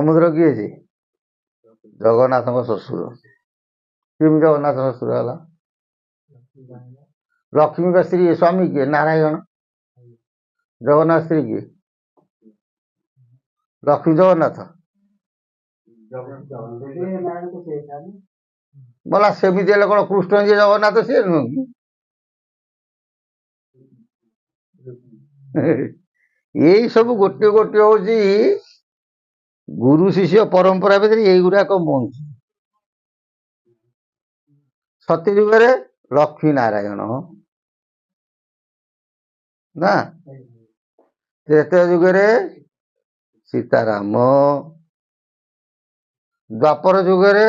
ସମୁଦ୍ର କିଏ ସେ? ଜଗନ୍ନାଥଙ୍କ ଶ୍ୱଶୁର। କେମିତି ଜଗନ୍ନାଥ ଶ୍ୱଶୁର ହେଲା? ଲକ୍ଷ୍ମୀଙ୍କ ସ୍ତ୍ରୀ ସ୍ୱାମୀ କିଏ? ନାରାୟଣ। ଜଗନ୍ନାଥ ସ୍ତ୍ରୀ କିଏ? ଲକ୍ଷ୍ମୀ ଜଗନ୍ନାଥ। ବୋଲା ସେମିତି ହେଲେ କଣ କୃଷ୍ଣ ଯିଏ ଜଗନ୍ନାଥ ସିଏ ନୁହଁ କି? ଏଇ ସବୁ ଗୋଟିଏ ଗୋଟିଏ ହଉଛି ଗୁରୁ ଶିଷ୍ୟ ପରମ୍ପରା ଭିତରେ ଏଇଗୁଡାକ ବଞ୍ଚୁ। ସତୀ ଯୁଗରେ ଲକ୍ଷ୍ମୀ ନାରାୟଣ ନା, ତ୍ରେତୟା ଯୁଗରେ ସୀତାରାମ, ଦ୍ୱାପର ଯୁଗରେ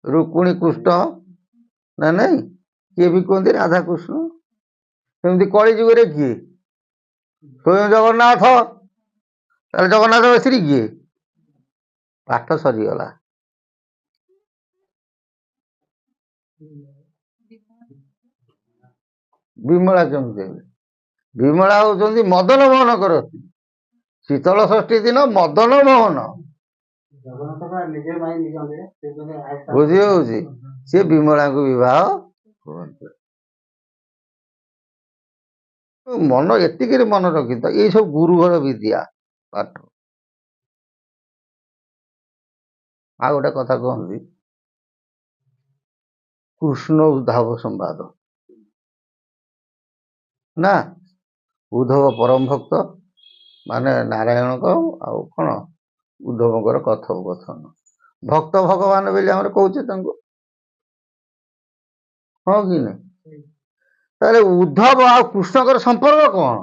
ରୁକ୍ମିଣୀ କୃଷ୍ଣ ନା ନାଇଁ, କିଏ ବି କୁହନ୍ତି ରାଧାକୃଷ୍ଣ। ସେମିତି କଳି ଯୁଗରେ କିଏ? ସ୍ୱୟଂ ଜଗନ୍ନାଥ। ତାହେଲେ ଜଗନ୍ନାଥଙ୍କ ସ୍ତ୍ରୀ କିଏ? ପାଠ ସରିଗଲା। ବିମଳା କେମିତି ହେଲେ? ବିମଳା ହଉଛନ୍ତି ମଦନ ମୋହନଙ୍କର ସ୍ତ୍ରୀ। ଶୀତଳ ଷଷ୍ଠୀ ଦିନ ମଦନ ମୋହନ ବୁଝି ହଉଛି, ସିଏ ବିମଳାଙ୍କୁ ବିବାହ କରନ୍ତି। ମନ ଏତିକିରେ ମନେ ରଖିଥା, ଏଇ ସବୁ ଗୁରୁ ଘର ବିଦ୍ୟା ପାଠ। ଆଉ ଗୋଟେ କଥା କହନ୍ତି, କୃଷ୍ଣ ଉଦ୍ଧବ ସମ୍ବାଦ ନା, ଉଦ୍ଧବ ପରମ ଭକ୍ତ ମାନେ ନାରାୟଣଙ୍କ ଆଉ କଣ ଉଦ୍ଧବଙ୍କର କଥୋପକଥନ। ଭକ୍ତ ଭଗବାନ ବୋଲି ଆମର କହୁଛେ ତାଙ୍କୁ, ହଁ କି ନାହିଁ? ତାହେଲେ ଉଦ୍ଧବ ଆଉ କୃଷ୍ଣଙ୍କର ସମ୍ପର୍କ କଣ?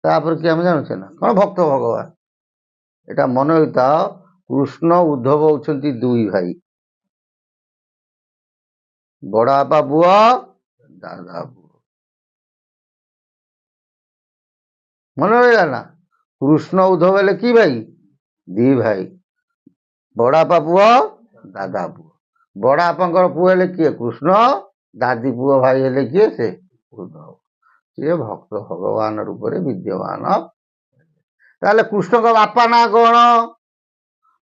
ତାପରେ କି ଆମେ ଜାଣୁଛେ ନା କଣ ଭକ୍ତ ଭଗବାନ। ଏଟା ମନେ ରଖିଥାଅ, କୃଷ୍ଣ ଉଦ୍ଧବ ହଉଛନ୍ତି ଦୁଇ ଭାଇ, ବଡ ବାପା ପୁଅ, ଦାଦା ପୁଅ। ମନେ ରହିଲା ନା? କୃଷ୍ଣ ଉଦ୍ଧବ ହେଲେ କି ଭାଇ? ଦି ଭାଇ, ବଡ ବାପା ପୁଅ, ଦାଦା ପୁଅ। ବଡ ବାପାଙ୍କର ପୁଅ ହେଲେ କିଏ? କୃଷ୍ଣ। ଦାଦି ପୁଅ ଭାଇ ହେଲେ କିଏ? ସେ ଉଦ୍ଧବ। ସିଏ ଭକ୍ତ ଭଗବାନ ରୂପରେ ବିଦ୍ୟମାନ। ତାହେଲେ କୃଷ୍ଣଙ୍କ ବାପା ନାଁ କଣ?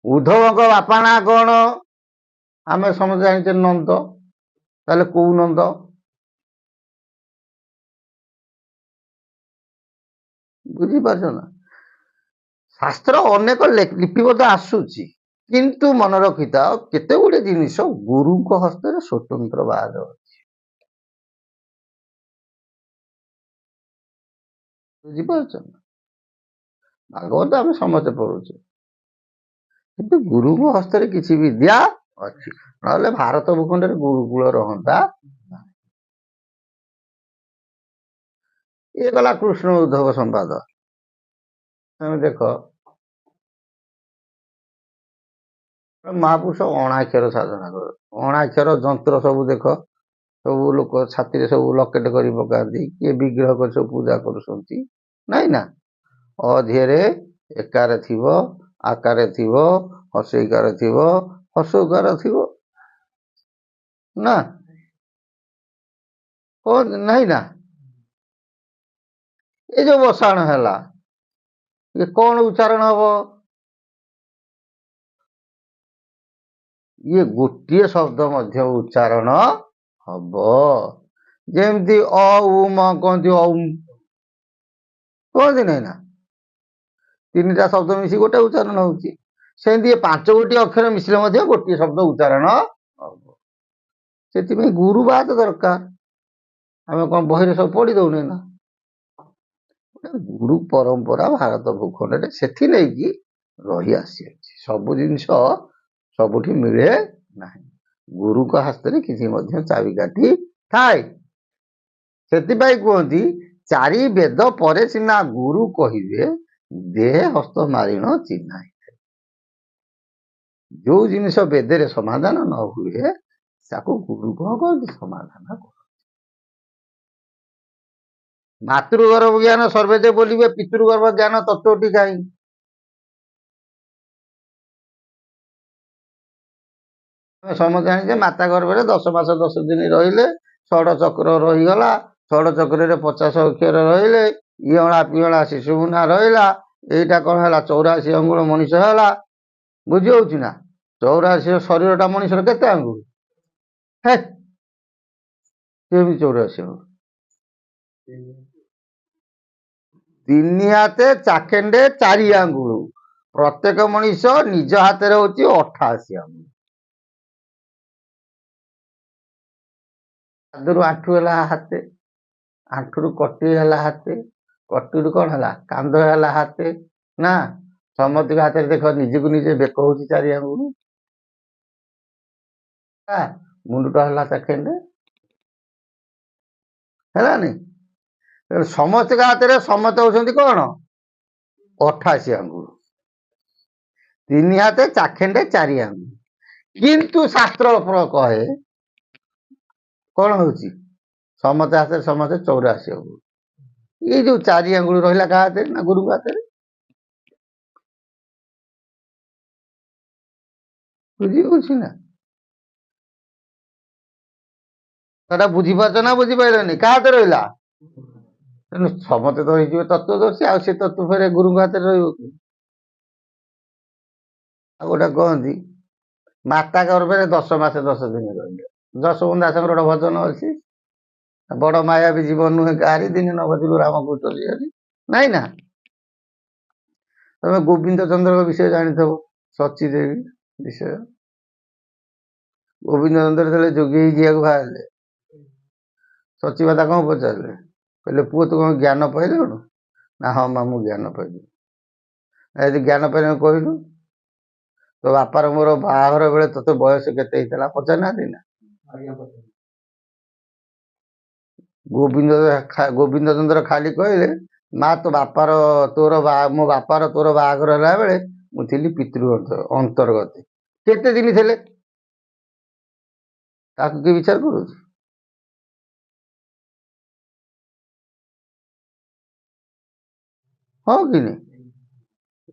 ଉଦ୍ଧବଙ୍କ ବାପା ନାଁ କଣ? ଆମେ ସମସ୍ତେ ଜାଣିଛେ ନନ୍ଦ। ତାହେଲେ କୋଉ ନନ୍ଦ? ବୁଝିପାରୁଛ ନା? ଶାସ୍ତ୍ର ଅନେକ ଲିପିବଦ୍ଧ ଆସୁଛି, କିନ୍ତୁ ମନେ ରଖିଥାଅ କେତେ ଗୁଡେ ଜିନିଷ ଗୁରୁଙ୍କ ହସ୍ତରେ ସ୍ୱତନ୍ତ୍ର ବାହାରେ ଅଛି। ବୁଝିପାରୁଛ ନା? ଭାଗବତ ଆମେ ସମସ୍ତେ ପଢୁଛେ, କିନ୍ତୁ ଗୁରୁଙ୍କ ହସ୍ତରେ କିଛି ବିଦ୍ୟା ଅଛି, ନହେଲେ ଭାରତ ଭୂଖଣ୍ଡରେ ଗୁରୁକୁଳ ରହନ୍ତା। ଇଏ ଗଲା କୃଷ୍ଣ ଉଦ୍ଧବ ସମ୍ବାଦ। ତମେ ଦେଖ, ମହାପୁରୁଷ ଅଣାକ୍ଷର ସାଧନା କର, ଅଣାକ୍ଷର ଯନ୍ତ୍ର ସବୁ ଦେଖ, ସବୁ ଲୋକ ଛାତିରେ ସବୁ ଲକେଟ କରି ପକାନ୍ତି, କିଏ ବିଗ୍ରହ କରି ସବୁ ପୂଜା କରୁଛନ୍ତି, ନାଇଁ ନା? ଅଧିଏରେ ଏକାରେ ଥିବ, ଆକାରେ ଥିବ, ହସେଇକାରେ ଥିବ, ହସଉକାର ଥିବ ନା, ନାହିଁ ନା? ଏ ଯୋଉ ବସାଣ ହେଲା, ଇଏ କଣ ଉଚ୍ଚାରଣ ହବ? ଇଏ ଗୋଟିଏ ଶବ୍ଦ ମଧ୍ୟ ଉଚ୍ଚାରଣ ହବ। ଯେମିତି ଅ ଉମ କହନ୍ତି, କହନ୍ତି ନାଇଁ ନା? ତିନିଟା ଶବ୍ଦ ମିଶି ଗୋଟେ ଉଚ୍ଚାରଣ ହଉଛି। ସେମିତି 5ଗୋଟି ଅକ୍ଷର ମିଶିଲେ ମଧ୍ୟ ଗୋଟିଏ ଶବ୍ଦ ଉଚ୍ଚାରଣ ହବ। ସେଥିପାଇଁ ଗୁରୁବାଦ ଦରକାର। ଆମେ କଣ ବହିରେ ସବୁ ପଢି ଦଉନେ ନା? ଗୁରୁ ପରମ୍ପରା ଭାରତ ଭୂଖଣ୍ଡରେ ସେଥି ନେଇକି ରହି ଆସିଅଛି। ସବୁ ଜିନିଷ ସବୁଠି ମିଳେ ନାହିଁ, ଗୁରୁଙ୍କ ହସ୍ତରେ କିଛି ମଧ୍ୟ ଚାବିକାଠି ଥାଏ। ସେଥିପାଇଁ କୁହନ୍ତି, ଚାରି ବେଦ ପରେ ସିନା ଗୁରୁ କହିବେ, ଦେହ ହସ୍ତ ମାରିଣ ଚିହ୍ନାଇ। ଯୋଉ ଜିନିଷ ବେଦରେ ସମାଧାନ ନ ହୁଏ ତାକୁ ଗୁରୁ କଣ କହନ୍ତି? ସମାଧାନ କରନ୍ତି। ମାତୃଗର୍ଭ ଜ୍ଞାନ ସର୍ବେଦେ ବୋଲିବେ, ପିତୃଗର୍ଭ ଜ୍ଞାନ ତତ୍ତ୍ୱଟି କାହିଁ? ସମସ୍ତେ ଜାଣିଛେ ମାତା ଗର୍ଭରେ 10 ମାସ 10 ଦିନ ରହିଲେ, ଷଡ଼ ଚକ୍ର ରହିଗଲା, ଷୋଡ଼ ଚକ୍ରରେ 50 ଅକ୍ଷର ରହିଲେ ଇଅଳା ପିଅଳା ଶିଶୁ ମୁନା ରହିଲା। ଏଇଟା କ'ଣ ହେଲା? 84 ଅଙ୍ଗୁଳ ମଣିଷ ହେଲା। ବୁଝି ହଉଛି ନା? 84 ଶରୀରଟା ମଣିଷର କେତେ ଆଙ୍ଗୁଳ? ହେ, ସିଏ ବି 84 ଅଙ୍ଗୁଳ। 3 ହାତେ ଚାଖେଣ୍ଡେ 4 ଆଙ୍ଗୁଳ। ପ୍ରତ୍ୟେକ ମଣିଷ ନିଜ ହାତରେ ହଉଛି 88 ଆଙ୍ଗୁଳ। ପାଦରୁ ଆଣ୍ଠୁ ହେଲା ହାତେ, ଆଣ୍ଠୁରୁ କଟି ହେଲା ହାତେ, କଟିରୁ କ'ଣ ହେଲା? କାନ୍ଧ ହେଲା ହାତେ। ନା, ସମସ୍ତଙ୍କ ହାତରେ ଦେଖ ନିଜକୁ ନିଜେ ବେକ ହଉଛି 4 ଆଙ୍ଗୁଳ। ମୁଣ୍ଡଟା ହେଲା ଚାଖେଣ୍ଡେ, ହେଲାନି? ସମସ୍ତଙ୍କ ହାତରେ ସମସ୍ତେ ହଉଛନ୍ତି କ'ଣ? 88 ଆଙ୍ଗୁଳ। 3 ହାତେ ଚାଖେଣ୍ଡେ 4 ଆଙ୍ଗୁଳ। କିନ୍ତୁ ଶାସ୍ତ୍ର କହେ କ'ଣ ହଉଛି? ସମସ୍ତେ ହାତରେ ସମସ୍ତେ 84 ଆଙ୍ଗୁଳ। ଏଇ ଯୋଉ 4 ଆଙ୍ଗୁଳ ରହିଲା କାହା ହାତରେ? ନା ଗୁରୁଙ୍କ ହାତରେ। ବୁଝି ହଉଛି ନା? ସେଟା ବୁଝିପାରୁଛ ନା ବୁଝିପାରିଲନି? କାହା ହାତରେ ରହିଲା? ତେଣୁ ସମସ୍ତେ ତ ହେଇଯିବେ ତତ୍ତ୍ୱଦର୍ଶୀ। ଆଉ ସେ ତତ୍ତ୍ୱ ଫେରେ ଗୁରୁଙ୍କ ହାତରେ ରହିବ କି? ଆଉ ଗୋଟେ କହନ୍ତି ମାତା ଗର୍ଭରେ 10 ମାସ 10 ଦିନ ରହିଲେ। ଯଶୋବନ୍ତ ଦାସଙ୍କର ଗୋଟେ ଭଜନ ଅଛି, ବଡ଼ ମାୟା ବି ଜୀବନ ନୁହେଁ କାହାରି, ଦିନେ ନ ବଚିଲୁ ରାମକୃଷ୍ଣ ବିହାରୀ। ନାଇଁ ନା? ତମେ ଗୋବିନ୍ଦ ଚନ୍ଦ୍ରଙ୍କ ବିଷୟ ଜାଣିଥିବ, ସଚୀ ଦେବୀ ବିଷୟ। ଗୋବିନ୍ଦ ଚନ୍ଦ୍ର ଯେତେବେଳେ ଯୋଗୀ ଯିବାକୁ ବାହାରିଲେ, ସଚୀ ମାତା କ'ଣ ପଚାରିଲେ? କହିଲେ ପୁଅ ତୁ କ'ଣ ଜ୍ଞାନ ପାଇଲୁଣୁ? ନା ହଁ ମା ମୁଁ ଜ୍ଞାନ ପାଇଲି। ଯଦି ଜ୍ଞାନ ପାଇଲୁ କହିଲୁ, ତୋ ବାପାର ମୋର ବାହାଘର ବେଳେ ତୋତେ ବୟସ କେତେ ହେଇଥିଲା ପଚାରିନାହାନ୍ତି ନା? ଗୋବିନ୍ଦ ଚନ୍ଦ୍ର ଖାଲି କହିଲେ ମା ମୋ ବାପାର ତୋର ବାହାଘର ହେଲା ବେଳେ ମୁଁ ଥିଲି ପିତୃ ଅନ୍ତର୍ଗତ। କେତେ ଦିନ ଥିଲେ? ତାକୁ କିଏ ବିଚାର କରୁଛି? ହଁ କି ନାହିଁ?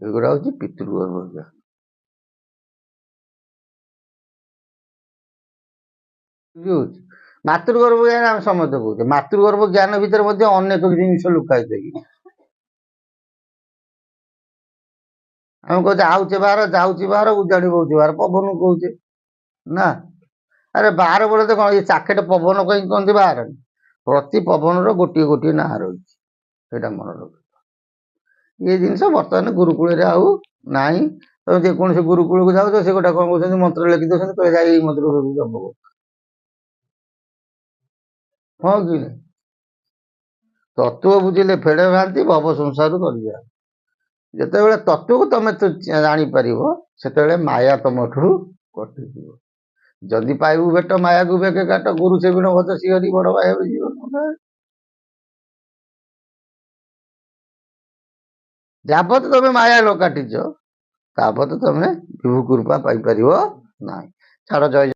ଏଗୁଡ଼ା ହଉଛି ପିତୃଗର୍ଭ ଜ୍ଞାନ। ବୁଝିହଉଛି? ମାତୃଗର୍ଭ ଜ୍ଞାନ ଆମେ ସମସ୍ତେ କହୁଛେ। ମାତୃଗର୍ଭ ଜ୍ଞାନ ଭିତରେ ମଧ୍ୟ ଅନେକ ଜିନିଷ ଲୁକା ହେଇଥାଏ। ଆମେ କହୁଛେ ଆଉଛେ ବାହାର, ଯାଉଛି ବାହାର, ଉଜାଡ଼ି ବଉଛି ବାହାର, ପବନ କହୁଛେ ନା? ଆରେ ବାହାର ବୋଲେ ତ କ'ଣ ଏ ଚାକେଟ ପବନ କहीं କହନ୍ତି ବାହାର? ପ୍ରତି ପବନର ଗୋଟିଏ ଗୋଟିଏ ନାଁ ରହିଛି, ସେଇଟା ମନେ ରଖ। ଏ ଜିନିଷ ବର୍ତ୍ତମାନ ଗୁରୁକୂଳରେ ଆଉ ନାହିଁ। ତମେ ଯେକୌଣସି ଗୁରୁକୂଳକୁ ଯାଉଛ, ସେ ଗୋଟେ କ'ଣ କହୁଛନ୍ତି ମନ୍ତ୍ର ଲେଖି ଦେଉଛନ୍ତି, କହିଲେ ଯାଇ ଏଇ ମନ୍ତ୍ର ଜପ। ହଁ କି ନାହିଁ? ତତ୍ତ୍ୱ ବୁଝିଲେ ଫେଡ଼େ ଭ୍ରାନ୍ତି, ଭବ ସଂସାରରୁ କରିଯା। ଯେତେବେଳେ ତତ୍ତ୍ୱକୁ ତମେ ଜାଣିପାରିବ, ସେତେବେଳେ ମାୟା ତମଠୁ କଟିଯିବ। ଯଦି ପାଇବୁ ଭେଟ ମାୟାକୁ ବେକେ କାଟ, ଗୁରୁ ସେବିଣ ଭଜ ଶିହରି, ବଡ଼ ଭାଇ ଜୀବନ। ଯାବତ ତମେ ମାୟା ନ କାଟିଛ, ତାବତ ତମେ ବିଭୁ କୃପା ପାଇପାରିବ ନାହିଁ। ଛାଡ଼, ଜୟ